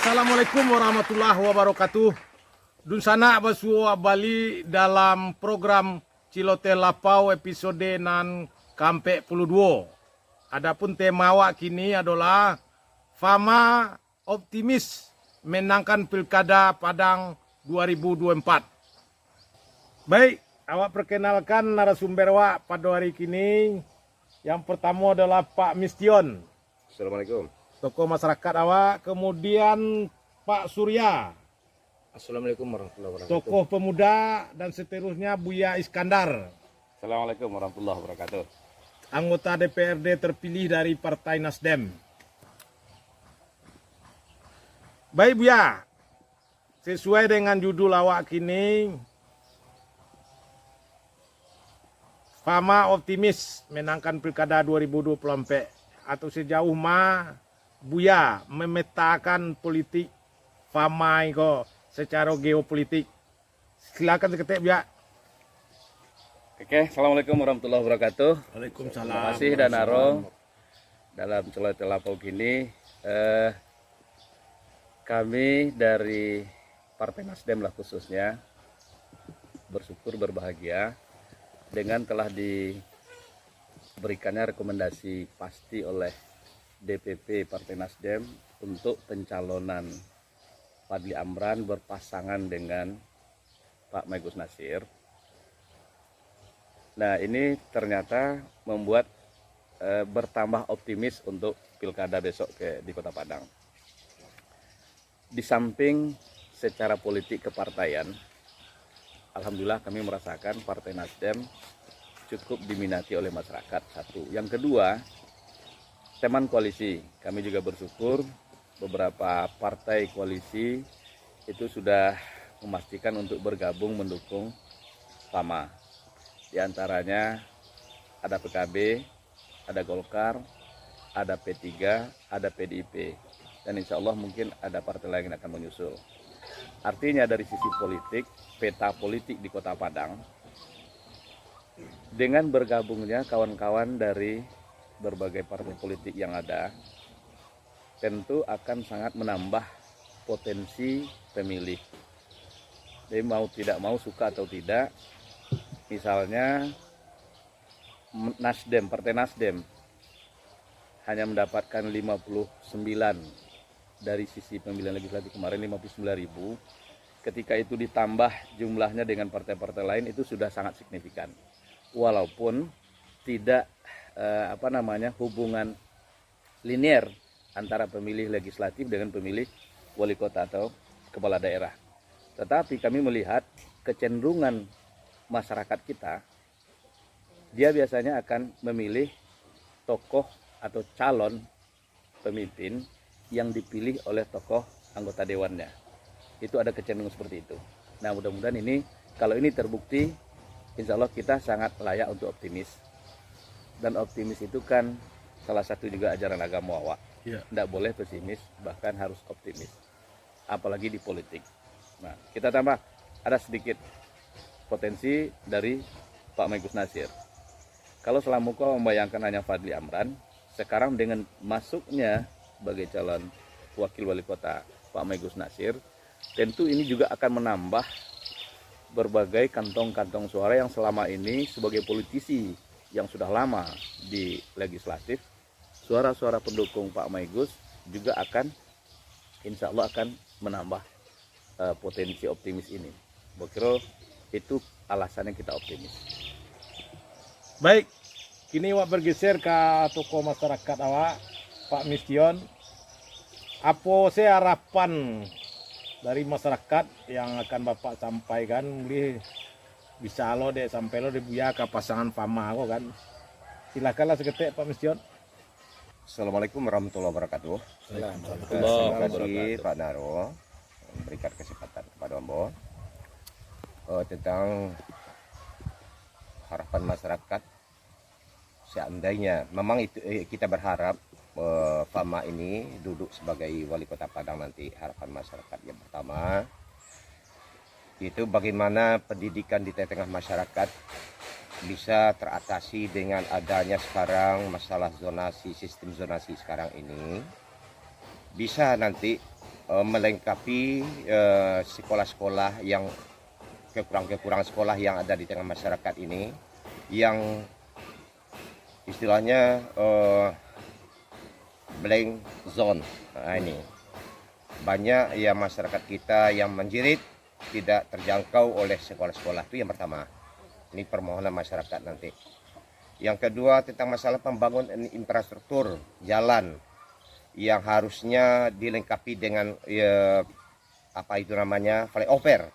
Assalamualaikum warahmatullahi wabarakatuh. Dun sana basua Bali dalam program Cilote Lapau episode nan kampe 22. Adapun tema awak kini adalah Fama optimis menangkan Pilkada Padang 2024. Baik, awak perkenalkan narasumber awak pada hari kini. Yang pertama adalah Pak Mistion. Assalamualaikum. Tokoh masyarakat awak, kemudian Pak Surya, Assalamualaikum warahmatullahi wabarakatuh. tokoh pemuda, dan seterusnya Buya Iskandar, Assalamualaikum warahmatullahi wabarakatuh. anggota DPRD terpilih dari Partai Nasdem. Baik Buya, sesuai dengan judul awak kini, Fama optimis menangkan Pilkada 2024, atau sejauh mana Buya memetakan politik Fama itu secara geopolitik. Silakan seketik Buya. Oke, Assalamualaikum warahmatullahi wabarakatuh. Waalaikumsalam. Terima kasih Danaro. Dalam Cilote Lapau kini kami dari Partai Nasdem lah khususnya bersyukur berbahagia dengan telah diberikannya rekomendasi pasti oleh DPP Partai Nasdem untuk pencalonan Fadli Amran berpasangan dengan Pak Maigus Nasir. Nah, ini ternyata membuat bertambah optimis untuk pilkada besok di Kota Padang. Di samping secara politik kepartaian, alhamdulillah kami merasakan Partai Nasdem cukup diminati oleh masyarakat. Satu. Yang kedua, teman koalisi, kami juga bersyukur beberapa partai koalisi itu sudah memastikan untuk bergabung mendukung Fama. Di antaranya ada PKB, ada Golkar, ada P3, ada PDIP, dan insya Allah mungkin ada partai lain yang akan menyusul. Artinya dari sisi politik, peta politik di Kota Padang, dengan bergabungnya kawan-kawan dari berbagai partai politik yang ada, tentu akan sangat menambah potensi pemilih. Jadi mau tidak mau, suka atau tidak, misalnya Nasdem, Partai Nasdem hanya mendapatkan 59 dari sisi pemilihan legislatif kemarin, 59.000. Ketika itu ditambah jumlahnya dengan partai-partai lain, itu sudah sangat signifikan. Walaupun tidak hubungan linier antara pemilih legislatif dengan pemilih wali kota atau kepala daerah. Tetapi kami melihat kecenderungan masyarakat kita, dia biasanya akan memilih tokoh atau calon pemimpin yang dipilih oleh tokoh anggota dewannya. Itu ada kecenderungan seperti itu. Nah, mudah-mudahan ini, kalau ini terbukti, insya Allah kita sangat layak untuk optimis. Dan optimis itu kan salah satu juga ajaran agama awak. Tidak boleh pesimis, bahkan harus optimis. Apalagi di politik. Nah, kita tambah, ada sedikit potensi dari Pak Maigus Nasir. Kalau selama kau membayangkan hanya Fadli Amran, sekarang dengan masuknya sebagai calon wakil wali kota Pak Maigus Nasir, tentu ini juga akan menambah berbagai kantong-kantong suara yang selama ini sebagai politisi yang sudah lama di legislatif, suara-suara pendukung Pak Maigus juga akan, insya Allah akan menambah potensi optimis ini. Bokiro itu alasannya kita optimis. Baik, kini awak bergeser ke tokoh masyarakat awak, Pak Mistion. Apa sih harapan dari masyarakat yang akan Bapak sampaikan? Mulai bisa lo deh sampai lo Buya ke pasangan Fama kok kan. Silakanlah seketik Pak Mistion. Assalamualaikum warahmatullahi wabarakatuh. Terima kasih Pak Naro memberikan kesempatan kepada Ambo tentang harapan masyarakat. Seandainya memang itu kita berharap Fama ini duduk sebagai wali kota Padang nanti, harapan masyarakat yang pertama itu bagaimana pendidikan di tengah masyarakat bisa teratasi dengan adanya sekarang masalah zonasi, sistem zonasi sekarang ini bisa nanti melengkapi sekolah-sekolah yang kekurangan sekolah yang ada di tengah masyarakat ini, yang istilahnya blank zone. Nah, ini banyak ya masyarakat kita yang menjerit tidak terjangkau oleh sekolah-sekolah. Itu yang pertama. Ini permohonan masyarakat nanti. Yang kedua tentang masalah pembangunan infrastruktur jalan yang harusnya dilengkapi dengan apa itu namanya flyover,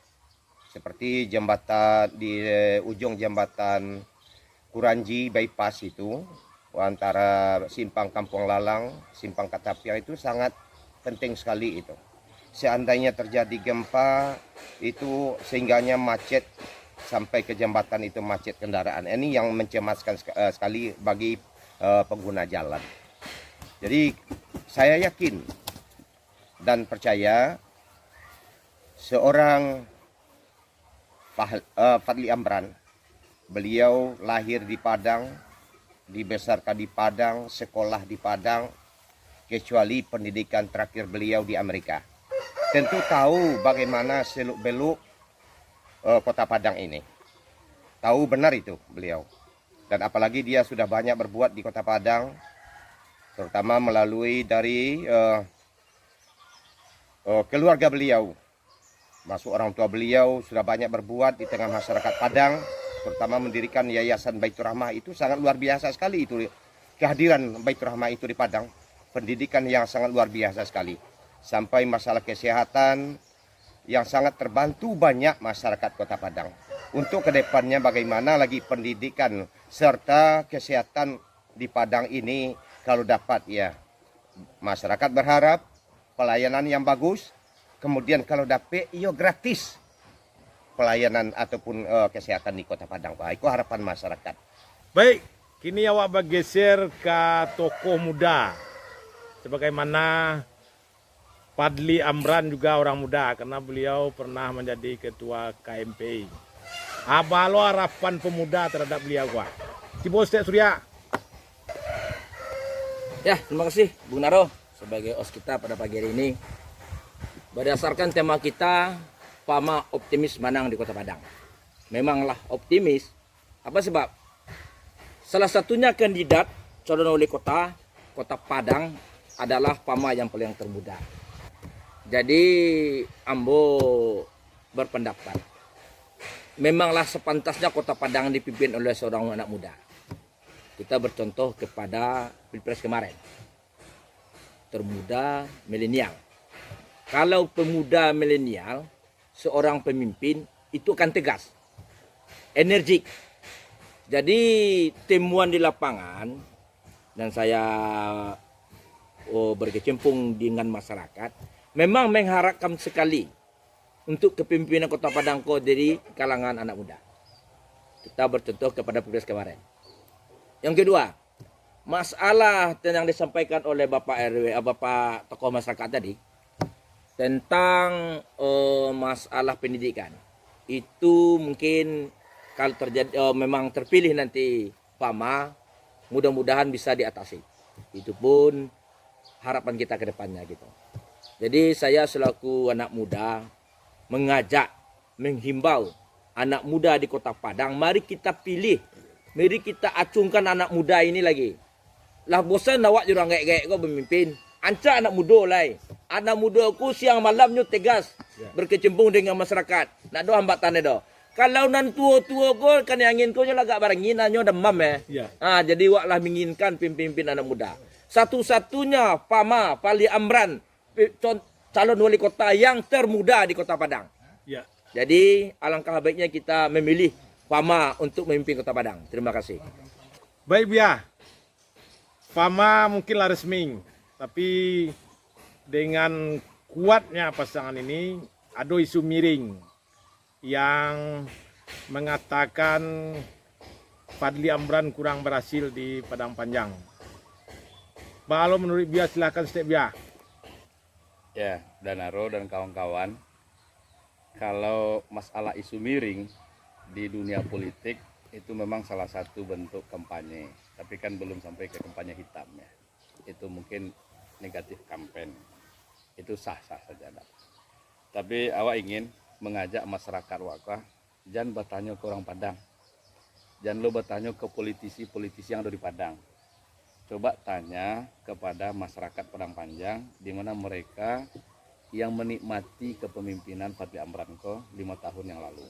seperti jembatan di ujung jembatan Kuranji bypass itu antara simpang Kampung Lalang, simpang Katapiang itu sangat penting sekali itu. Seandainya terjadi gempa itu sehingganya macet sampai ke jembatan itu macet kendaraan. Ini yang mencemaskan sekali bagi pengguna jalan. Jadi saya yakin dan percaya seorang Fadly Amran, beliau lahir di Padang, dibesarkan di Padang, sekolah di Padang, kecuali pendidikan terakhir beliau di Amerika. Tentu tahu bagaimana seluk-beluk kota Padang ini. Tahu benar itu beliau. Dan apalagi dia sudah banyak berbuat di kota Padang, terutama melalui dari keluarga beliau. Masuk orang tua beliau sudah banyak berbuat di tengah masyarakat Padang, terutama mendirikan Yayasan Baitur Rahmah. Itu sangat luar biasa sekali itu. Kehadiran Baitur Rahmah itu di Padang, pendidikan yang sangat luar biasa sekali. Sampai masalah kesehatan yang sangat terbantu banyak masyarakat Kota Padang. Untuk kedepannya bagaimana lagi pendidikan serta kesehatan di Padang ini kalau dapat ya. Masyarakat berharap pelayanan yang bagus. Kemudian kalau dapat, iyo gratis pelayanan ataupun kesehatan di Kota Padang. Pak, itu harapan masyarakat. Baik, kini awak bergeser ke tokoh muda. Sebagaimana Fadly Amran juga orang muda, karena beliau pernah menjadi ketua KMPI. Apa lo harapan pemuda terhadap beliau, Pak? Cibo Stek Surya. Ya, terima kasih Bung Naro sebagai host kita pada pagi hari ini. Berdasarkan tema kita, Fama optimis menang di Kota Padang. Memanglah optimis. Apa sebab? Salah satunya kandidat calon wali kota Kota Padang adalah Fama yang paling termuda. Jadi Ambo berpendapat, memanglah sepantasnya Kota Padang dipimpin oleh seorang anak muda. Kita bercontoh kepada Pilpres kemarin. Termuda milenial. Kalau pemuda milenial, seorang pemimpin itu akan tegas, energik. Jadi temuan di lapangan, dan saya berkecimpung dengan masyarakat, memang mengharapkan sekali untuk kepemimpinan Kota Padang dari kalangan anak muda. Kita bercontoh kepada Pilpres kemarin. Yang kedua, masalah yang disampaikan oleh Bapak RW, Bapak tokoh masyarakat tadi, tentang masalah pendidikan. Itu mungkin kalau terjadi memang terpilih nanti Fama, mudah-mudahan bisa diatasi. Itu pun harapan kita ke depannya gitu. Jadi saya selaku anak muda mengajak, menghimbau anak muda di Kota Padang, mari kita pilih, mari kita acungkan anak muda ini lagi. Lah bosan awak jurang gek-gek kau pemimpin. Anca anak muda lah. Anak muda aku siang malamnya tegas berkecimpung dengan masyarakat. Nak do hambatannya do. Kalau nan tua-tua ko kan yang ingin ko nyo lagak barangin anyo demam Ya. jadi wak lah menginginkan pimpin anak muda. Satu-satunya Fama Fadly Amran calon wali kota yang termuda di Kota Padang. Ya. Jadi alangkah baiknya kita memilih Fama untuk memimpin Kota Padang. Terima kasih. Baik, Bia. Fama mungkinlah resmi, tapi dengan kuatnya pasangan ini ada isu miring yang mengatakan Fadly Amran kurang berhasil di Padang Panjang. Kalau menurut Bia, silahkan Stek Bia. Ya, Danaro dan kawan-kawan, kalau masalah isu miring di dunia politik itu memang salah satu bentuk kampanye, tapi kan belum sampai ke kampanye hitam ya. Itu mungkin negatif campaign. itu sah-sah saja. Tapi awak ingin mengajak masyarakat Wakah, jangan bertanya ke orang Padang. Jangan lo bertanya ke politisi-politisi yang ada di Padang. Coba tanya kepada masyarakat Padang Panjang, di mana mereka yang menikmati kepemimpinan Fadli Amran ko 5 tahun yang lalu.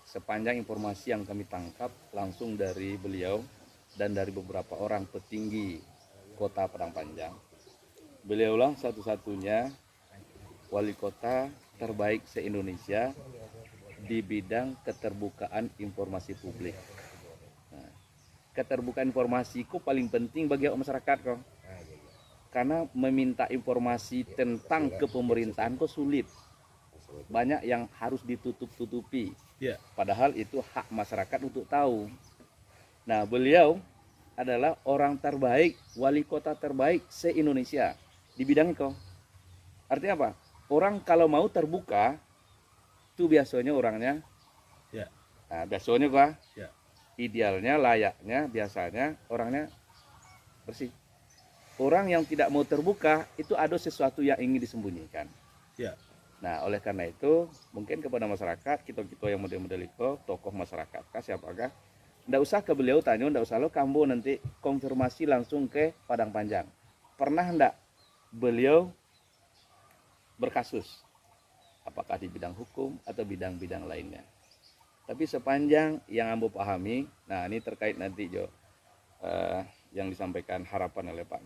Sepanjang informasi yang kami tangkap langsung dari beliau dan dari beberapa orang petinggi kota Padang Panjang, beliaulah satu-satunya wali kota terbaik se-Indonesia di bidang keterbukaan informasi publik. Nah, keterbukaan informasi itu paling penting bagi masyarakat kok. Karena meminta informasi tentang kepemerintahan kok sulit. Banyak yang harus ditutup-tutupi. Ya. Padahal itu hak masyarakat untuk tahu. Nah, beliau adalah orang terbaik, wali kota terbaik se-Indonesia di bidang itu. Artinya apa? Orang kalau mau terbuka, itu biasanya orangnya, Ya. nah, biasanya kok, Ya. idealnya, layaknya, biasanya orangnya bersih. Orang yang tidak mau terbuka, itu ada sesuatu yang ingin disembunyikan. Ya. Nah, oleh karena itu, mungkin kepada masyarakat, kita yang model-model itu, tokoh masyarakat, siapakah, nggak usah ke beliau tanya, nggak usah lo kambo nanti konfirmasi langsung ke Padang Panjang. Pernah nggak beliau berkasus? Apakah di bidang hukum atau bidang-bidang lainnya? Tapi sepanjang yang ambo pahami, nah ini terkait nanti Jo, yang disampaikan harapan oleh Pak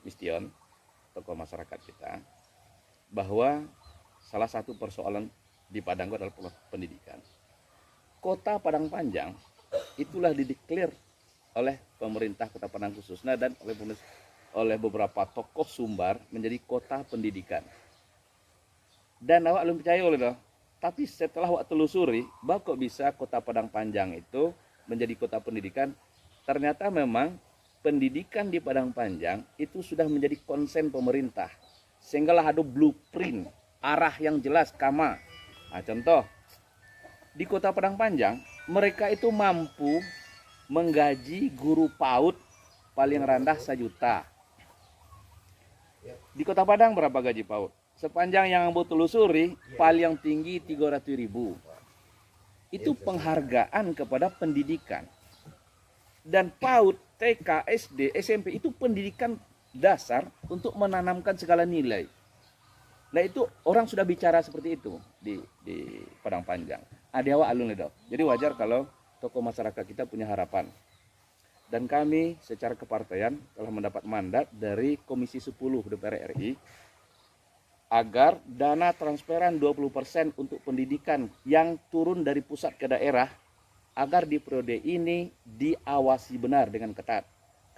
Mistion, tokoh masyarakat kita, bahwa salah satu persoalan di Padang adalah pendidikan. Kota Padang Panjang itulah dideklar oleh pemerintah Kota Padang khususnya dan oleh beberapa tokoh Sumbar menjadi kota pendidikan. Dan awak belum percaya oleh doh. Tapi setelah awak telusuri, bahwa kok bisa Kota Padang Panjang itu menjadi kota pendidikan, ternyata memang pendidikan di Padang Panjang itu sudah menjadi konsen pemerintah. Sehinggalah ada blueprint, arah yang jelas, kama. Nah, contoh, di Kota Padang Panjang, mereka itu mampu menggaji guru PAUD paling rendah 1 juta. Di Kota Padang berapa gaji PAUD? Sepanjang yang ambo telusuri, paling tinggi 300.000. Itu penghargaan kepada pendidikan. Dan PAUD, TK, SD, SMP itu pendidikan dasar untuk menanamkan segala nilai. Nah itu orang sudah bicara seperti itu di Padang Panjang. Ada awak alun itu. Jadi wajar kalau tokoh masyarakat kita punya harapan. Dan kami secara kepartaian telah mendapat mandat dari Komisi 10 DPR RI agar dana transferan 20% untuk pendidikan yang turun dari pusat ke daerah agar di periode ini diawasi benar dengan ketat.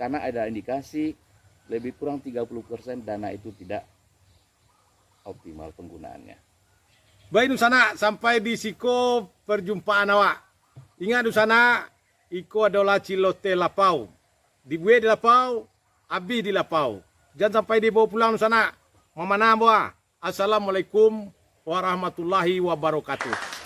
Karena ada indikasi lebih kurang 30% dana itu tidak optimal penggunaannya. Baik Nusana, sampai di siko perjumpaan awak. Ingat Nusana, iko adalah cilote lapau. Dibuat di lapau, habis di lapau. Jangan sampai dibawa pulang Nusana. Mamana boa. Assalamualaikum warahmatullahi wabarakatuh.